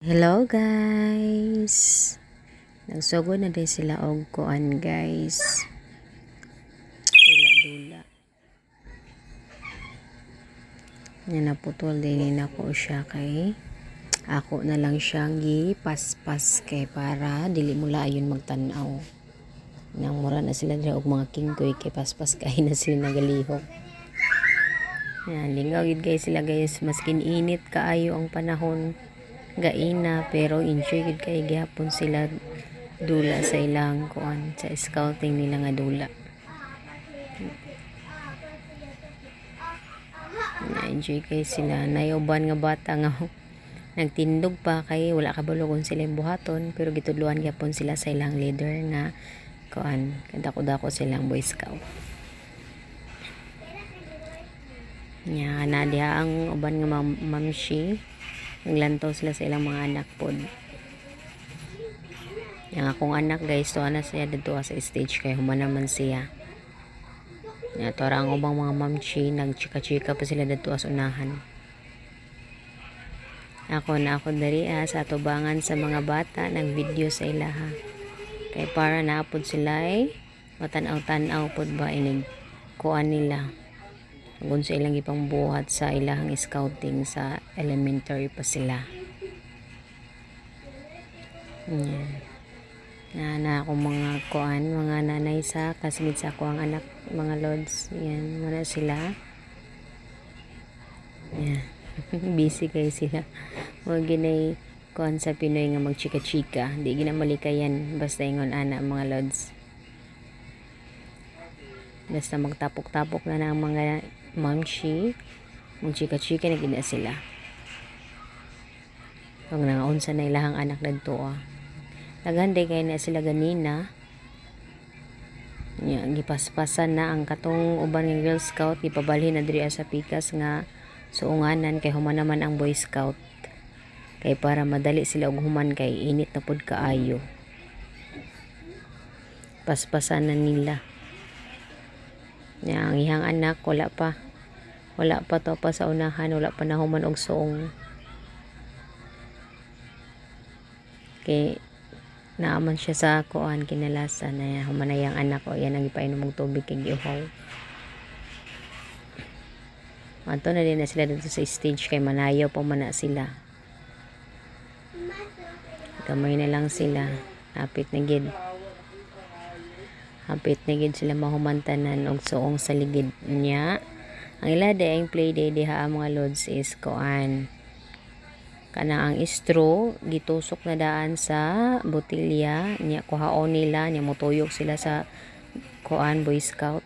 Hello guys. Nagsugod na din sila og kuan guys. Dula-dula. Nya naputol din ako siya kay ako na lang siyang gipaspas kay para dili mo layon magtan-aw. Nang mura na sila dira og mga kingkoy kay paspas kay na sila nagalihok. Yan, lingaw gid guys sila guys, maskin init kaayo ang panahon. Gaina pero enjoy gid kay gihapon sila dula sa ilang kuan sa scouting nila nga dula. Na-enjoy kay sila. Nayuban nga bata nga nagtindog pa kay wala kabalo kung sila buhaton pero gitudluan gyapon sila sa ilang leader nga kuan kadako-dako silang Boy Scout. Nya na diha ang uban nga mamshi naglantaw sila sa ilang mga anak pod. Yang akong anak guys, to ana siya dito sa stage kay human naman siya. Nya to ang ubang mga mamshi nagchika-chika pa sila dito sa unahan. Ako dari sa tubangan sa mga bata nagvideo sa ilaha. Kay para naapod sila ay matanaw-tanaw pod ba inig kuan nila. Kung sa ilang ipang buhat sa ilahang scouting sa elementary pa sila. Na ako mga kuan, mga nanay sa kasimid sa ako ang anak, mga lods. Yan, muna sila. Yan. Busy kayo sila. Huwag ginay kuan sa Pinoy nga magchika-chika. Hindi ginamalikayan. Basta ingon ana mga lods. Basta magtapok-tapok na ng mga mamshi, magchika-chika na gina sila. Pag nangaunsa na ilahang anak dito naghanday kayo na sila ganina. Gipaspasan na ang katong uban ng Girl Scout, ipabalhin na diri sa pikas nga suunganan kay human naman ang Boy Scout. Kay para madali sila og human kay init na pod kaayo. Paspasan na nila. Ang ihang anak wala pa to pa sa unahan, wala pa nahuman og suong. Kay naaman siya sa kuan kinalasan na human na yang anak o yan ang ipainom og tubig kay giuhaw. Manto na din na sila dito sa stage kay manayaw pa man na sila. Kamay na lang sila. Hapit na gid sila mahumantanan og suong sa ligid niya. Ang ila daing play day diha ang mga lods is kuan kana ang straw gitusok na daan sa botelya niya kuhaon nila niya motuyok sila sa kuan Boy Scout.